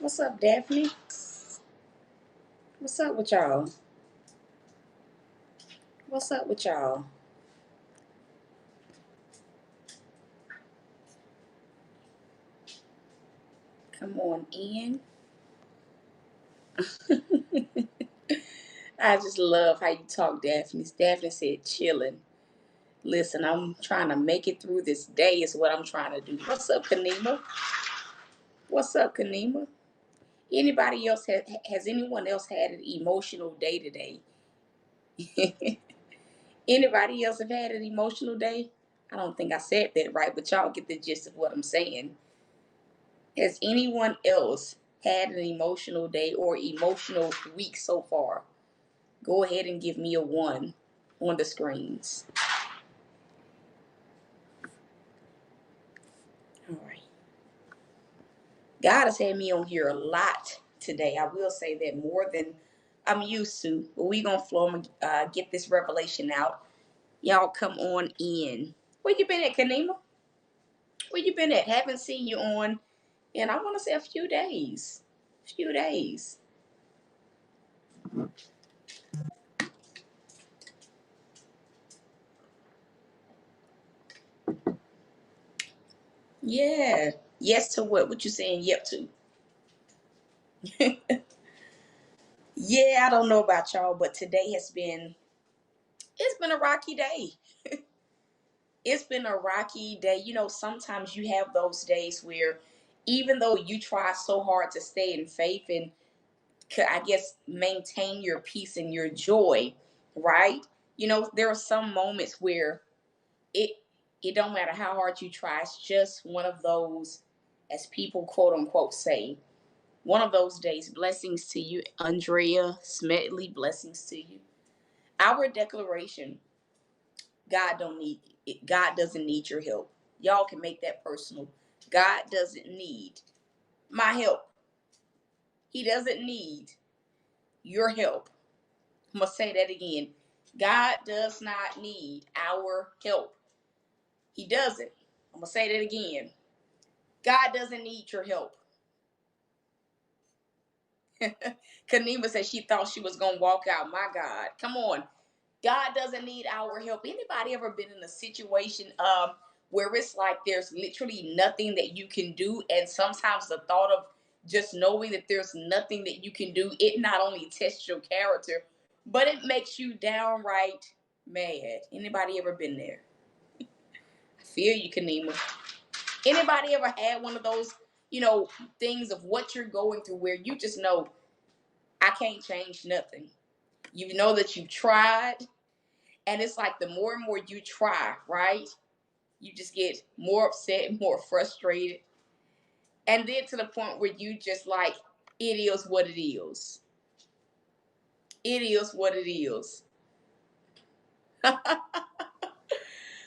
What's up, Daphne? What's up with y'all? What's up with y'all? Come on in. I just love how you talk, Daphne. Daphne said chilling. Listen, I'm trying to make it through this day is what I'm trying to do. What's up, Kanima? What's up, Kanima? Anybody else has anyone else had an emotional day today? Anybody else have had an emotional day? I don't think I said that right, but y'all get the gist of what I'm saying. Has anyone else had an emotional day or emotional week so far? Go ahead and give me a one on the screens. All right. God has had me on here a lot today. I will say that more than I'm used to. But we gonna flow and get this revelation out. Y'all come on in. Where you been at, Kanima? Where you been at? Haven't seen you on, and I want to say a few days. Few days. Yeah. Yes to what? What you saying? Yep to? Yeah, I don't know about y'all, but today it's been a rocky day. It's been a rocky day. You know, sometimes you have those days where even though you try so hard to stay in faith and I guess maintain your peace and your joy, right? You know, there are some moments where it it don't matter how hard you try. It's just one of those, as people quote unquote say, one of those days. Blessings to you, Andrea Smedley. Blessings to you. Our declaration: God doesn't need your help. Y'all can make that personal. God doesn't need my help. He doesn't need your help. I'm gonna say that again. God does not need our help. He doesn't. I'm gonna say that again. God doesn't need your help. Kanima said she thought she was gonna walk out. My God, come on. God doesn't need our help. Anybody ever been in a situation where it's like there's literally nothing that you can do, and sometimes the thought of just knowing that there's nothing that you can do, it not only tests your character, but it makes you downright mad. Anybody ever been there? I feel you, Kanima. Anybody ever had one of those, you know, things of what you're going through where you just know I can't change nothing. You know that you tried, and it's like the more and more you try, right? You just get more upset, more frustrated. And then to the point where you just like, it is what it is. It is what it is.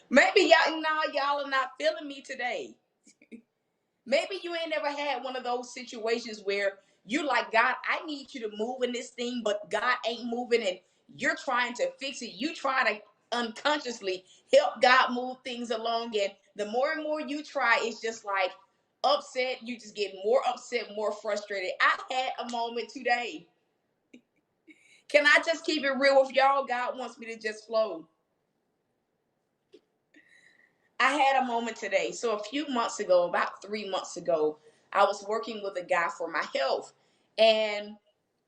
Maybe y'all are not feeling me today. Maybe you ain't never had one of those situations where you're like, God, I need you to move in this thing, but God ain't moving and you're trying to fix it. You try to unconsciously help God move things along. And the more and more you try, it's just like upset. You just get more upset, more frustrated. I had a moment today. Can I just keep it real with y'all? God wants me to just flow. I had a moment today. So a few months ago, about 3 months ago, I was working with a guy for my health. And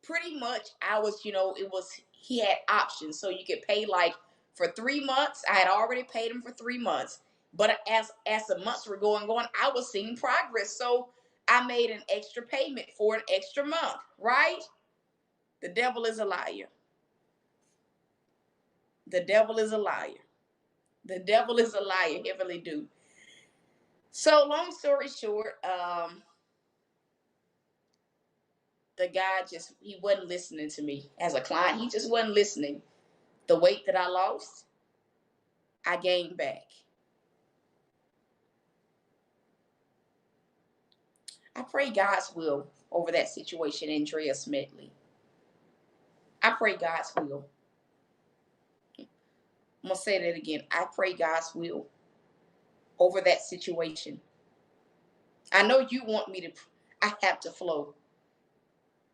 pretty much I was, he had options. So you could pay like for 3 months. I had already paid him for 3 months. But as the months were going, I was seeing progress. So I made an extra payment for an extra month, right? The devil is a liar. The devil is a liar. The devil is a liar, heavenly dude. So long story short, the guy he wasn't listening to me as a client. He just wasn't listening. The weight that I lost, I gained back. I pray God's will over that situation, Andrea Smedley. I pray God's will. I'm gonna say that again. I pray God's will over that situation. I know you want me to. I have to flow.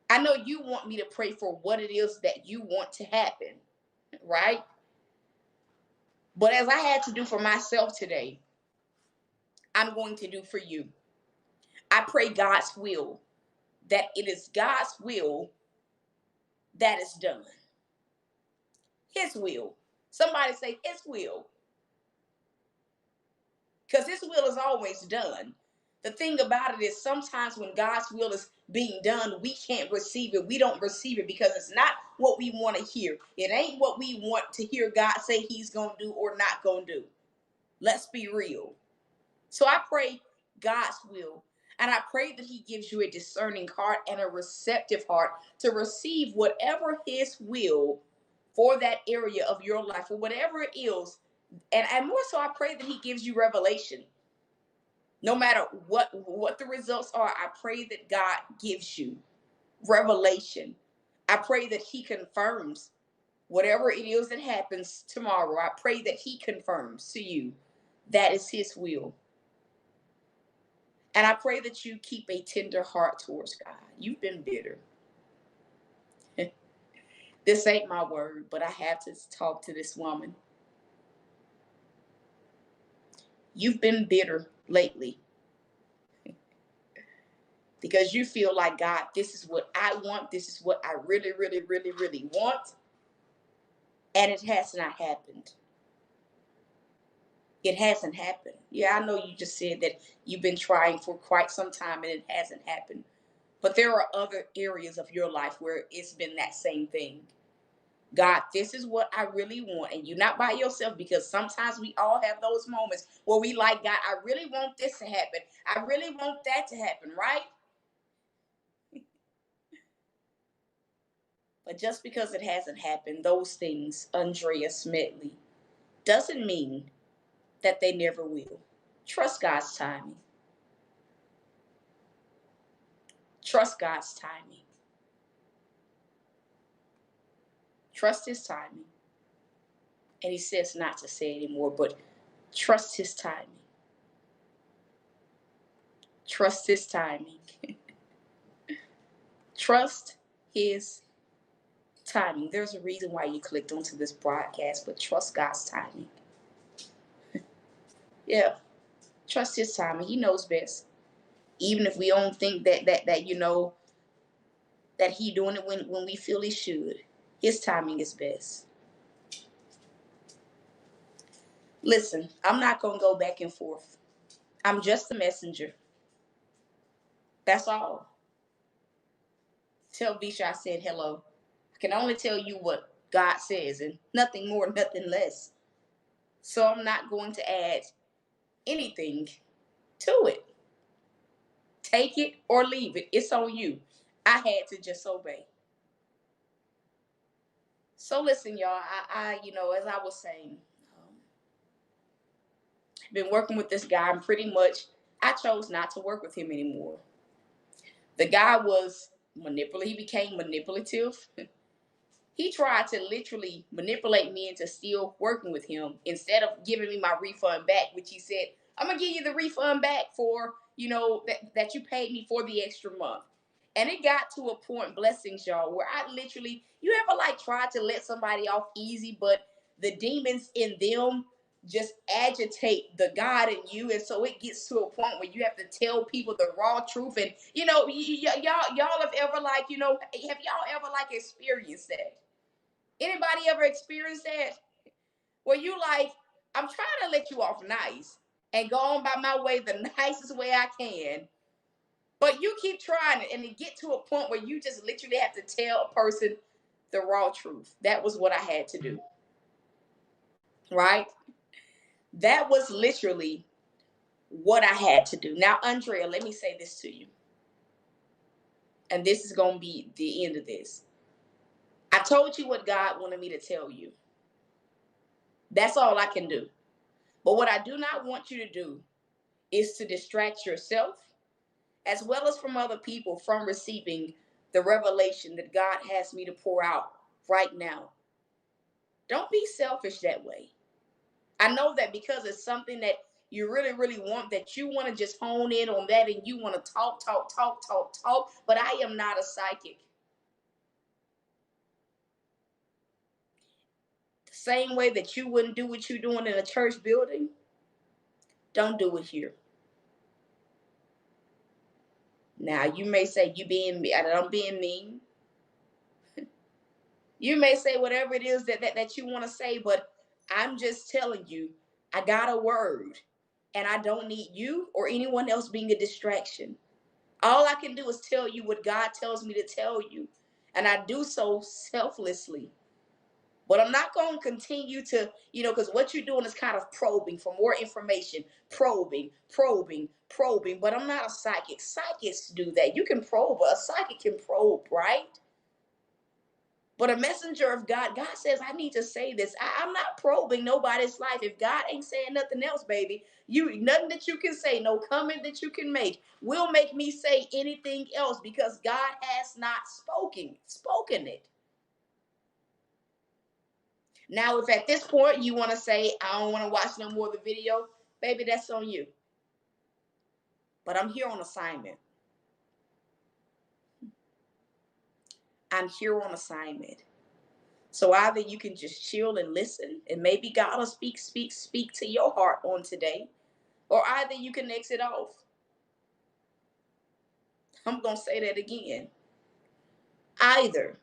I know you want me to pray for what it is that you want to happen, right? But as I had to do for myself today, I'm going to do for you. I pray God's will, that it is God's will that is done. His will. Somebody say his will. Because his will is always done. The thing about it is sometimes when God's will is being done, we can't receive it. We don't receive it because it's not what we want to hear. It ain't what we want to hear God say he's going to do or not going to do. Let's be real. So I pray God's will. And I pray that he gives you a discerning heart and a receptive heart to receive whatever his will for that area of your life or whatever it is. And more so, I pray that he gives you revelation. No matter what the results are, I pray that God gives you revelation. I pray that he confirms whatever it is that happens tomorrow. I pray that he confirms to you that is his will. And I pray that you keep a tender heart towards God. You've been bitter. This ain't my word, but I have to talk to this woman. You've been bitter lately because you feel like, God, this is what I want. This is what I really, really, really, really want. And it has not happened. It hasn't happened. Yeah, I know you just said that you've been trying for quite some time and it hasn't happened. But there are other areas of your life where it's been that same thing. God, this is what I really want. And you're not by yourself because sometimes we all have those moments where we like, God, I really want this to happen. I really want that to happen, right? But just because it hasn't happened, those things, Andrea Smedley, doesn't mean that they never will. Trust God's timing. Trust God's timing. Trust his timing. And he says not to say anymore, but trust his timing. Trust his timing. Trust his timing. There's a reason why you clicked onto this broadcast, but trust God's timing. Yeah. Trust his timing. He knows best. Even if we don't think that you know that he doing it when we feel he should. His timing is best. Listen, I'm not gonna go back and forth. I'm just a messenger. That's all. Tell Bisha I said hello. I can only tell you what God says and nothing more, nothing less. So I'm not going to add anything to it. Take it or leave it. It's on you. I had to just obey. So listen, y'all. As I was saying, been working with this guy, and pretty much I chose not to work with him anymore. The guy was manipulative. He became manipulative. He tried to literally manipulate me into still working with him instead of giving me my refund back, which he said, I'm gonna give you the refund back for, that you paid me for the extra month. And it got to a point, blessings, y'all, where I literally, you ever like tried to let somebody off easy, but the demons in them just agitate the God in you, and so it gets to a point where you have to tell people the raw truth. And y'all have ever have y'all ever experienced that? Anybody ever experienced that? Where you like, I'm trying to let you off nice and go on by my way the nicest way I can, but you keep trying it, and it get to a point where you just literally have to tell a person the raw truth. That was what I had to do. Right? That was literally what I had to do. Now, Andrea, let me say this to you. And this is going to be the end of this. I told you what God wanted me to tell you. That's all I can do. But what I do not want you to do is to distract yourself as well as from other people from receiving the revelation that God has me to pour out right now. Don't be selfish that way. I know that because it's something that you really, really want, that you want to just hone in on that and you want to talk. But I am not a psychic. same way that you wouldn't do what you're doing in a church building, don't do it here. Now, you may say I'm being mean. You may say whatever it is that you want to say, but I'm just telling you, I got a word, and I don't need you or anyone else being a distraction. All I can do is tell you what God tells me to tell you, and I do so selflessly. But I'm not going to continue to, because what you're doing is kind of probing for more information, probing. But I'm not a psychic. Psychics do that. You can probe, but a psychic can probe, right? But a messenger of God, God says, I need to say this. I'm not probing nobody's life. If God ain't saying nothing else, baby, nothing that you can say, no comment that you can make will make me say anything else, because God has not spoken it. Now, if at this point you want to say, I don't want to watch no more of the video, baby, that's on you. But I'm here on assignment. I'm here on assignment. So either you can just chill and listen, and maybe God will speak to your heart on today, or either you can exit off. I'm going to say that again. Either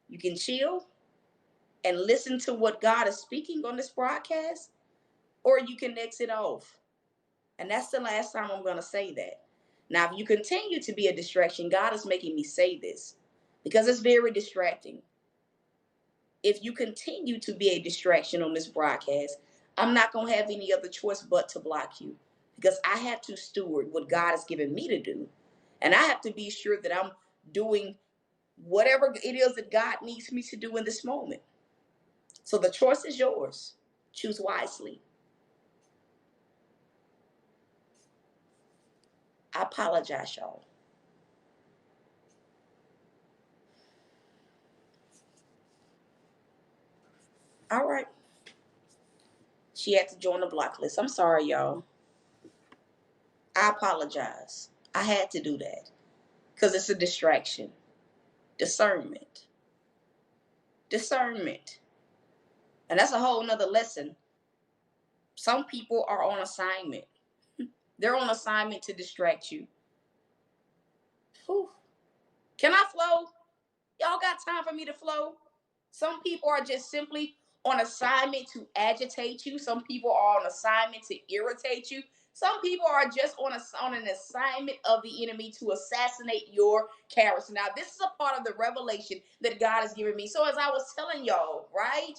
you can chill and listen to what God is speaking on this broadcast, or you can exit off. And that's the last time I'm going to say that. Now, if you continue to be a distraction, God is making me say this because it's very distracting. If you continue to be a distraction on this broadcast, I'm not going to have any other choice but to block you, because I have to steward what God has given me to do. And I have to be sure that I'm doing whatever it is that God needs me to do in this moment. So the choice is yours. Choose wisely. I apologize, y'all. All right. She had to join the block list. I'm sorry, y'all. I apologize. I had to do that because it's a distraction. Discernment. Discernment. And that's a whole nother lesson. Some people are on assignment. They're on assignment to distract you. Whew. Can I flow? Y'all got time for me to flow? Some people are just simply on assignment to agitate you. Some people are on assignment to irritate you. Some people are just on an assignment of the enemy to assassinate your character. Now, this is a part of the revelation that God has given me. So as I was telling y'all, right?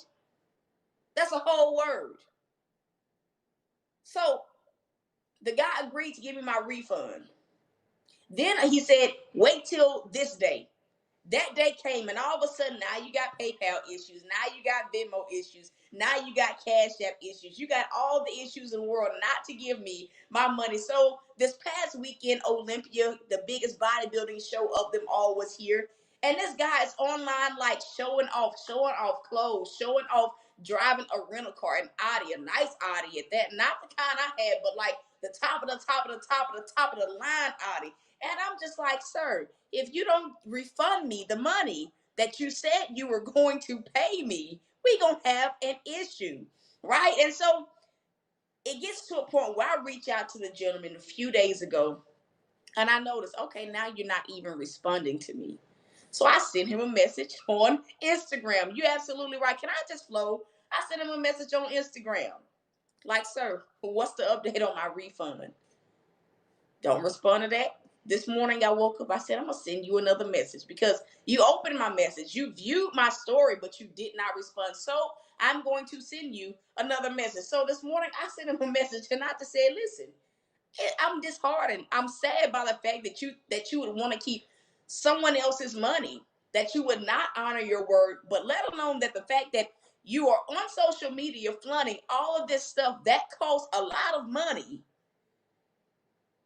That's a whole word. So the guy agreed to give me my refund. Then he said, wait till this day. That day came, and all of a sudden, now you got PayPal issues. Now you got Venmo issues. Now you got Cash App issues. You got all the issues in the world not to give me my money. So this past weekend, Olympia, the biggest bodybuilding show of them all, was here. And this guy is online, like showing off clothes, showing off driving a rental car, an Audi, a nice Audi at that. Not the kind I had, but like the top of the top of the line Audi. And I'm just like, sir, if you don't refund me the money that you said you were going to pay me, we gonna have an issue, right? And so it gets to a point where I reach out to the gentleman a few days ago, and I notice, okay, now you're not even responding to me. So I sent him a message on Instagram. You're absolutely right. Can I just flow? I sent him a message on Instagram. Like, sir, what's the update on my refund? Don't respond to that. This morning I woke up, I said, I'm going to send you another message because you opened my message. You viewed my story, but you did not respond. So I'm going to send you another message. So this morning I sent him a message and I just said, listen, I'm disheartened. I'm sad by the fact that you would want to keep someone else's money, that you would not honor your word, but let alone that the fact that you are on social media flaunting all of this stuff that costs a lot of money,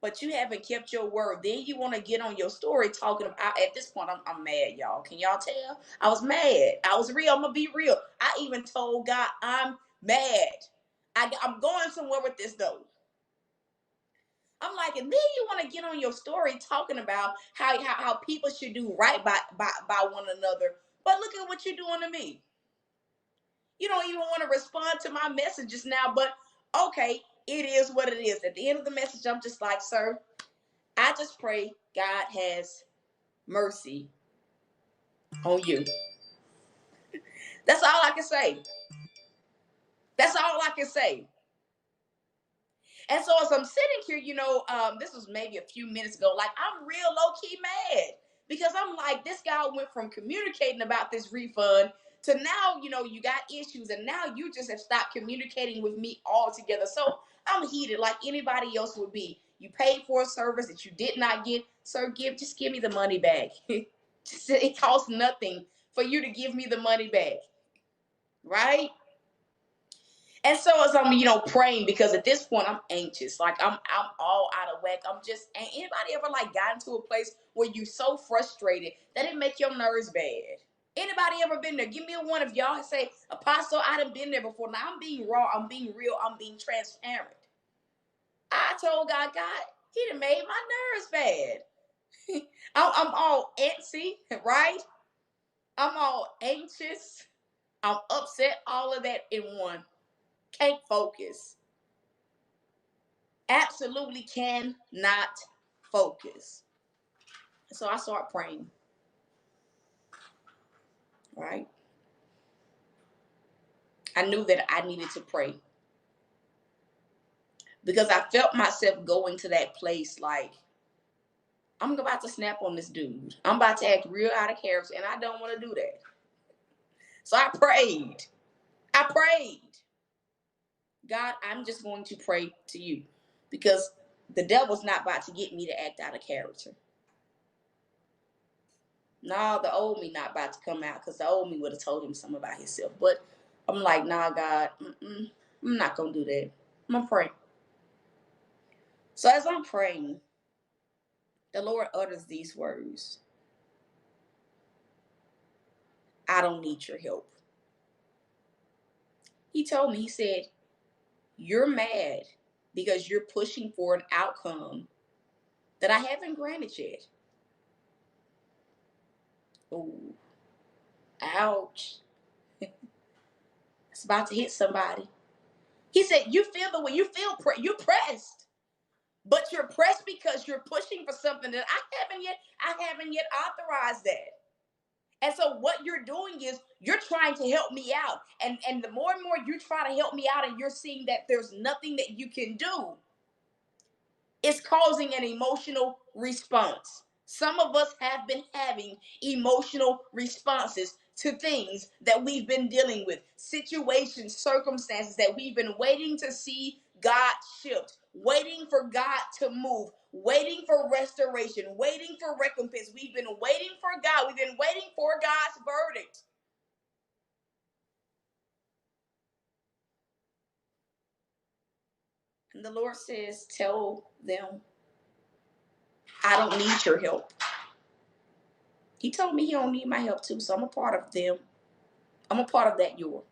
but you haven't kept your word. Then you want to get on your story talking about, at this point, I'm mad, y'all. Can y'all tell? I was mad. I was real. I'm going to be real. I even told God I'm mad. I'm going somewhere with this, though. I'm like, and then you want to get on your story talking about how people should do right by one another. But look at what you're doing to me. You don't even want to respond to my messages now, but okay, it is what it is. At the end of the message, I'm just like, sir, I just pray God has mercy on you. That's all I can say. That's all I can say. And so as I'm sitting here, this was maybe a few minutes ago, like I'm real low key mad because I'm like, this guy went from communicating about this refund to now, you got issues and now you just have stopped communicating with me altogether. So I'm heated like anybody else would be. You paid for a service that you did not get. Sir, just give me the money back. It costs nothing for you to give me the money back. Right? And so as I'm, praying because at this point I'm anxious, like I'm all out of whack. And anybody ever like got into a place where you so frustrated that it make your nerves bad? Anybody ever been there? Give me a one if y'all say, Apostle, I done been there before. Now I'm being raw, I'm being real, I'm being transparent. I told God, he done made my nerves bad. I'm all antsy, right? I'm all anxious. I'm upset, all of that in one. Can't focus. Absolutely cannot focus. So I start praying, right? I knew that I needed to pray because I felt myself going to that place like, I'm about to snap on this dude. I'm about to act real out of character, and I don't want to do that. So I prayed. I prayed. God, I'm just going to pray to you because the devil's not about to get me to act out of character. No, the old me not about to come out because the old me would have told him something about himself. But I'm like, nah, God, I'm not going to do that. I'm going to pray. So as I'm praying, the Lord utters these words. I don't need your help. He told me, he said, you're mad because you're pushing for an outcome that I haven't granted yet. Oh, ouch. It's about to hit somebody. He said, you feel the way you feel, you're pressed. But you're pressed because you're pushing for something that I haven't yet authorized that. And so what you're doing is you're trying to help me out. And the more and more you try to help me out and you're seeing that there's nothing that you can do, it's causing an emotional response. Some of us have been having emotional responses to things that we've been dealing with, situations, circumstances that we've been waiting to see God shift, waiting for God to move, waiting for restoration, waiting for recompense. We've been waiting for God. We've been waiting for God's verdict. And the Lord says, tell them, I don't need your help. He told me he don't need my help too, so I'm a part of them. I'm a part of that you're.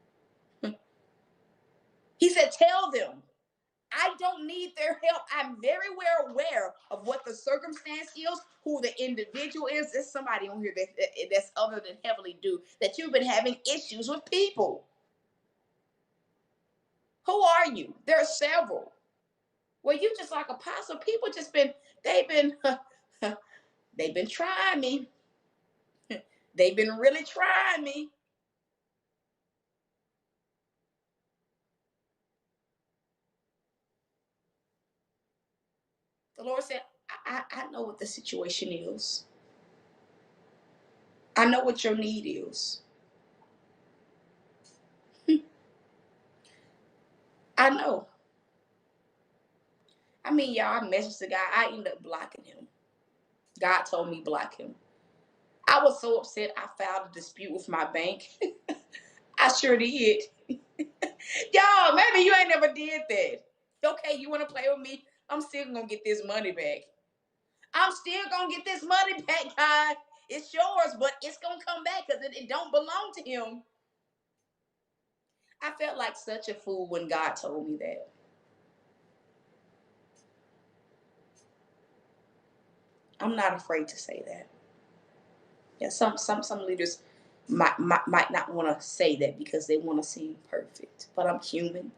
He said, tell them I don't need their help. I'm very well aware of what the circumstance is, who the individual is. There's somebody on here that's other than heavily due, that you've been having issues with people. Who are you? There are several. Well, you just like apostle. People they've been, they've been trying me. They've been really trying me. The Lord said, I know what the situation is. I know what your need is. I know. I mean, y'all, I messaged the guy. I ended up blocking him. God told me block him. I was so upset. I filed a dispute with my bank. I sure did. Y'all, maybe you ain't never did that. Okay, you want to play with me? I'm still gonna get this money back. I'm still gonna get this money back, God. It's yours, but it's gonna come back because it don't belong to him. I felt like such a fool when God told me that. I'm not afraid to say that. Yeah, some leaders, might not want to say that because they want to seem perfect. But I'm human.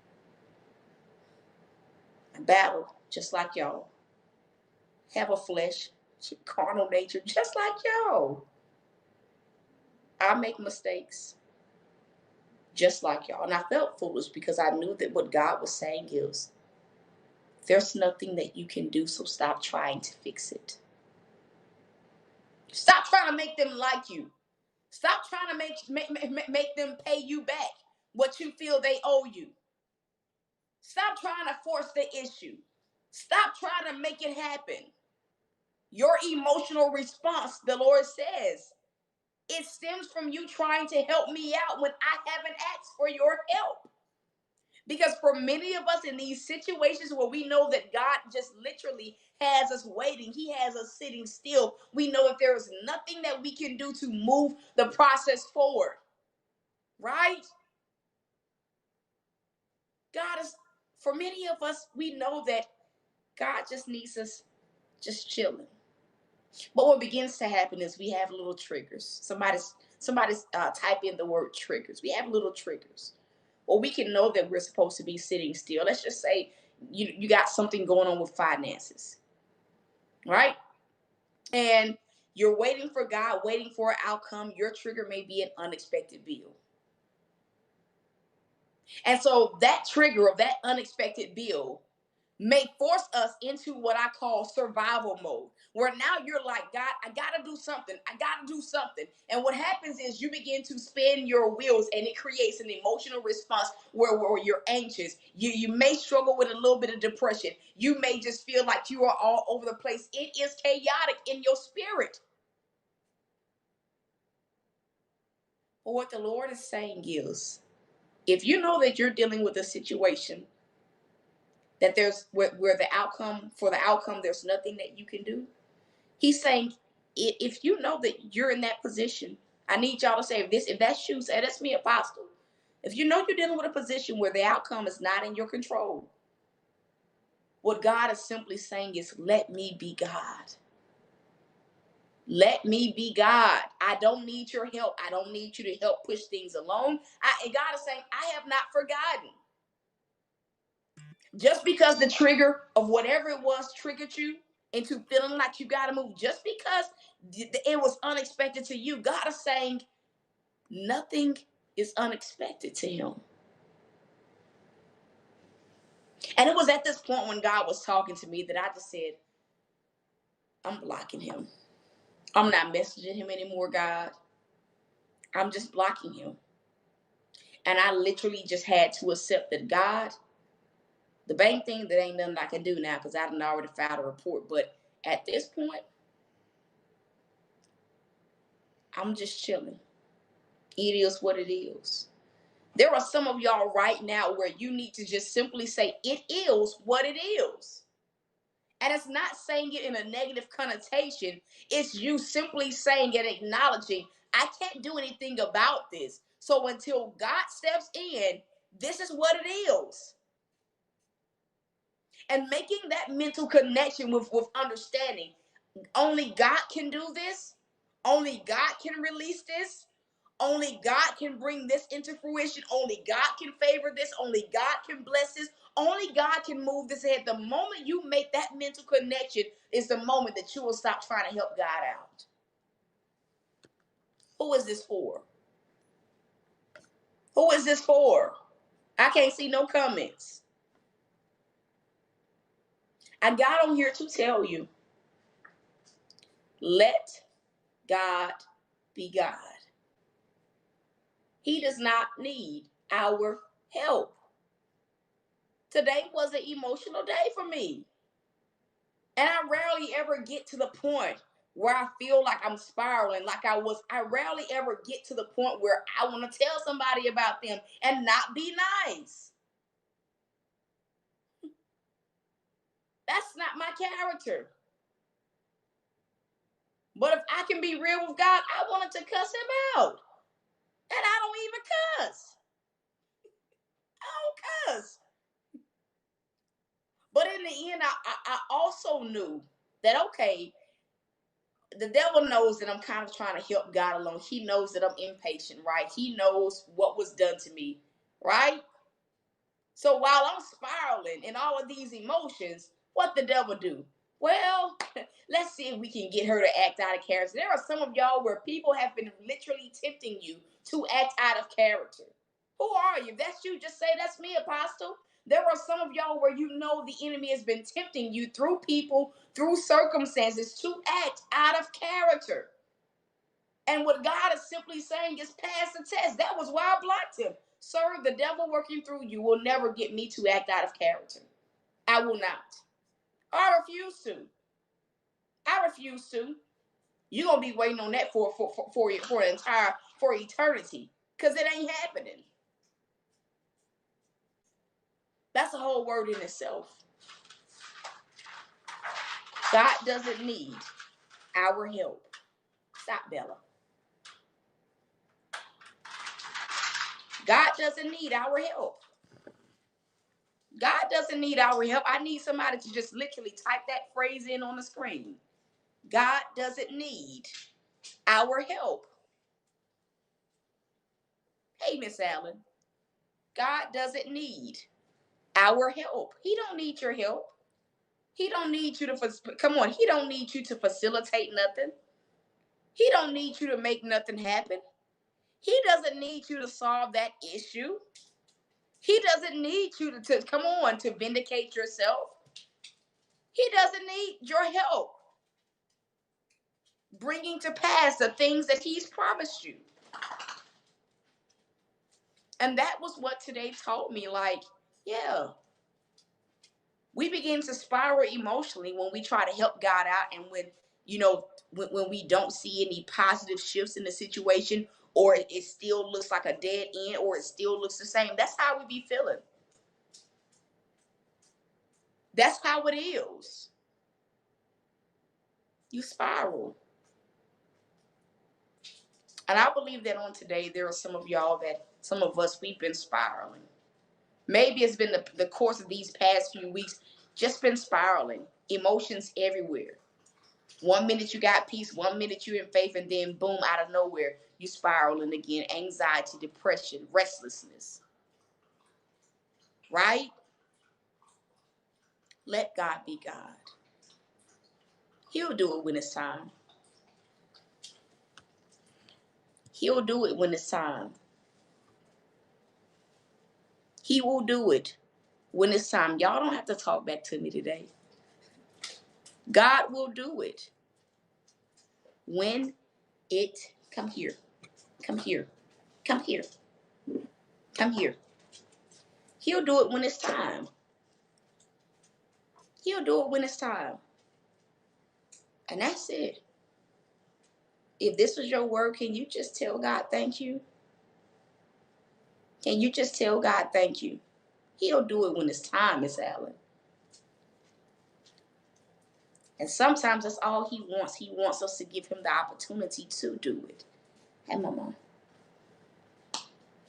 I battle just like y'all. Have a flesh, carnal nature, just like y'all. I make mistakes, just like y'all. And I felt foolish because I knew that what God was saying is there's nothing that you can do, so stop trying to fix it. Stop trying to make them like you. Stop trying to make them pay you back what you feel they owe you. Stop trying to force the issue. Stop trying to make it happen. Your emotional response, the Lord says, it stems from you trying to help me out when I haven't asked for your help. Because for many of us in these situations where we know that God just literally has us waiting, He has us sitting still, we know that there is nothing that we can do to move the process forward. Right? God is, for many of us, we know that God just needs us just chilling. But what begins to happen is we have little triggers. Somebody's type in the word triggers. We have little triggers. Or we can know that we're supposed to be sitting still. Let's just say you got something going on with finances, right? And you're waiting for God, waiting for an outcome. Your trigger may be an unexpected bill. And so that trigger of that unexpected bill may force us into what I call survival mode, where now you're like, God, I gotta do something. I gotta do something. And what happens is you begin to spin your wheels and it creates an emotional response where you're anxious. You may struggle with a little bit of depression. You may just feel like you are all over the place. It is chaotic in your spirit. But what the Lord is saying is, if you know that you're dealing with a situation that there's where the outcome for the outcome there's nothing that you can do, He's saying, if you know that you're in that position, I need y'all to say, if that's you, say that's me, Apostle. If you know you're dealing with a position where the outcome is not in your control, what God is simply saying is, let me be God. Let me be God. I don't need your help. I don't need you to help push things along. And God is saying, I have not forgotten. Just because the trigger of whatever it was triggered you into feeling like you got to move, just because it was unexpected to you, God is saying nothing is unexpected to Him. And it was at this point when God was talking to me that I just said, I'm blocking him. I'm not messaging him anymore, God. I'm just blocking him. And I literally just had to accept that God, the bank thing, that ain't nothing I can do now because I done already filed a report. But at this point, I'm just chilling. It is what it is. There are some of y'all right now where you need to just simply say, it is what it is. And it's not saying it in a negative connotation. It's you simply saying and acknowledging, I can't do anything about this. So until God steps in, this is what it is. And making that mental connection with understanding, only God can do this. Only God can release this. Only God can bring this into fruition. Only God can favor this. Only God can bless this. Only God can move this ahead. The moment you make that mental connection is the moment that you will stop trying to help God out. Who is this for? Who is this for? I can't see no comments. I got on here to tell you, let God be God. He does not need our help. Today was an emotional day for me. And I rarely ever get to the point where I feel like I'm spiraling like I was. I rarely ever get to the point where I want to tell somebody about them and not be nice. That's not my character. But if I can be real with God, I wanted to cuss him out. And I don't even cuss. I don't cuss. But in the end, I also knew that, okay, the devil knows that I'm kind of trying to help God along. He knows that I'm impatient, right? He knows what was done to me, right? So while I'm spiraling in all of these emotions, what the devil do? Well, let's see if we can get her to act out of character. There are some of y'all where people have been literally tempting you to act out of character. Who are you? If that's you, just say, that's me, Apostle. There are some of y'all where you know the enemy has been tempting you through people, through circumstances, to act out of character. And what God is simply saying is pass the test. That was why I blocked him. Sir, the devil working through you will never get me to act out of character. I will not. I refuse to. I refuse to. You're gonna be waiting on that for eternity. Because it ain't happening. That's a whole word in itself. God doesn't need our help. Stop, Bella. God doesn't need our help. God doesn't need our help. I need somebody to just literally type that phrase in on the screen. God doesn't need our help. Hey, Miss Allen. God doesn't need our help. He don't need your help. He don't need you to, come on, he don't need you to facilitate nothing. He don't need you to make nothing happen. He doesn't need you to solve that issue. He doesn't need you to come on, to vindicate yourself. He doesn't need your help bringing to pass the things that he's promised you. And that was what today taught me. Like, yeah, we begin to spiral emotionally when we try to help God out, and when we don't see any positive shifts in the situation, or it still looks like a dead end, or it still looks the same. That's how we be feeling. That's how it is. You spiral. And I believe that on today, there are some of us, we've been spiraling. Maybe it's been the course of these past few weeks, just been spiraling. Emotions everywhere. 1 minute you got peace, 1 minute you're in faith, and then boom, out of nowhere, you spiraling again. Anxiety, depression, restlessness. Right? Let God be God. He'll do it when it's time. He'll do it when it's time. He will do it when it's time. Y'all don't have to talk back to me today. God will do it when it, come here, come here, come here, come here. He'll do it when it's time. He'll do it when it's time. And that's it. If this was your word, can you just tell God thank you? Can you just tell God thank you? He'll do it when it's time, Miss Allen. And sometimes that's all he wants. He wants us to give him the opportunity to do it. Hey, Mama.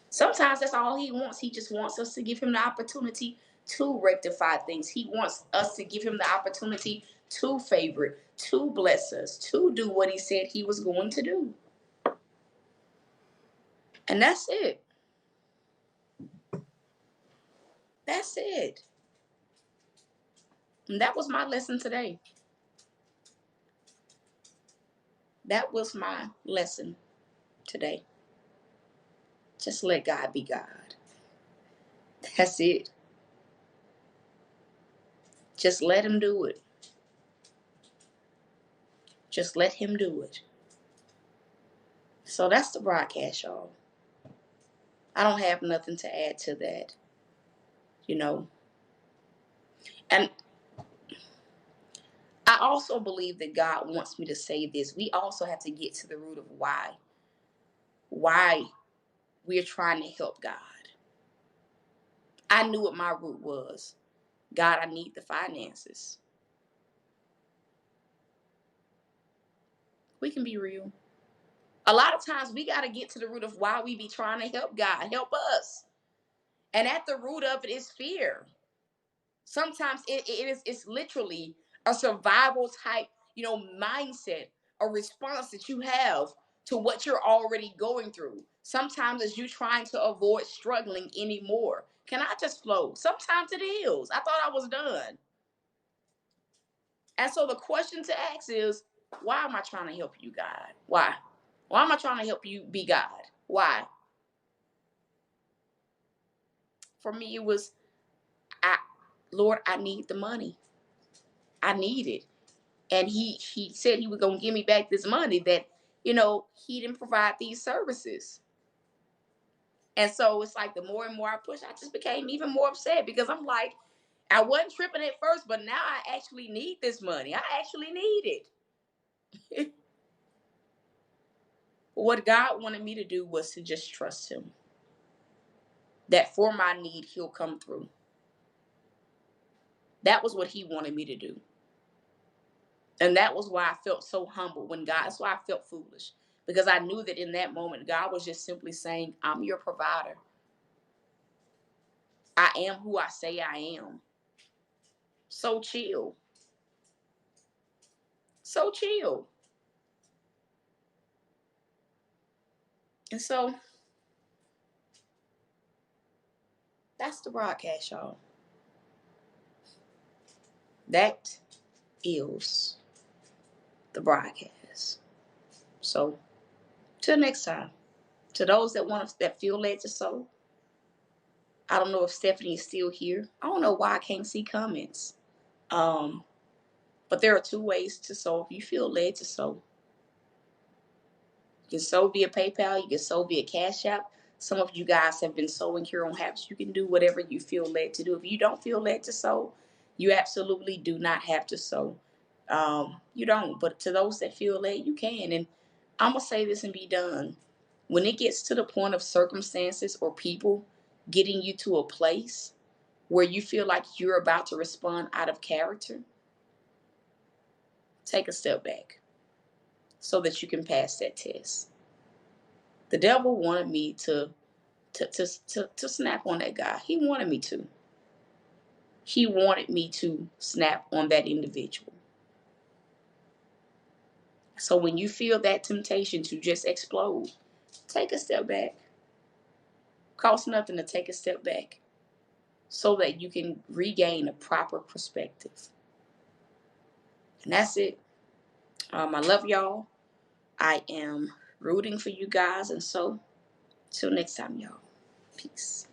Sometimes that's all he wants. He just wants us to give him the opportunity to rectify things. He wants us to give him the opportunity to favor, to bless us, to do what he said he was going to do. And that's it. That's it. And that was my lesson today. That was my lesson today. Just let God be God. That's it. Just let him do it. Just let him do it. So that's the broadcast, y'all. I don't have nothing to add to that. And I also believe that God wants me to say this. We also have to get to the root of why we're trying to help God. I knew what my root was. God, I need the finances. We can be real. A lot of times we got to get to the root of why we be trying to help God, help us. And at the root of it is fear. Sometimes it's literally a survival type, mindset, a response that you have to what you're already going through. Sometimes it's you trying to avoid struggling anymore. Can I just flow? Sometimes it is. I thought I was done. And so the question to ask is, why am I trying to help you, God? Why? Why am I trying to help you be God? Why? For me, it was, I, Lord, I need the money. I need it. And he said he was gonna give me back this money that, he didn't provide these services. And so it's like the more and more I push, I just became even more upset because I'm like, I wasn't tripping at first, but now I actually need this money. I actually need it. What God wanted me to do was to just trust him. That for my need, he'll come through. That was what he wanted me to do. And that was why I felt so humble when God, that's why I felt foolish. Because I knew that in that moment, God was just simply saying, I'm your provider. I am who I say I am. So chill. So chill. And so that's the broadcast, y'all. That is the broadcast. So till next time, to those that feel led to sow, I don't know if Stephanie is still here. I don't know why I can't see comments. Um, but there are two ways to sow. If you feel led to sow, you can sow via PayPal. You can sow via Cash App. Some of you guys have been sowing here on Habits. You can do whatever you feel led to do. If you don't feel led to sow, you absolutely do not have to sow. You don't. But to those that feel led, you can. And I'm going to say this and be done. When it gets to the point of circumstances or people getting you to a place where you feel like you're about to respond out of character, take a step back so that you can pass that test. The devil wanted me to snap on that guy. He wanted me to. He wanted me to snap on that individual. So when you feel that temptation to just explode, take a step back. Costs nothing to take a step back so that you can regain a proper perspective. And that's it. I love y'all. I am rooting for you guys. And so, till next time, y'all. Peace.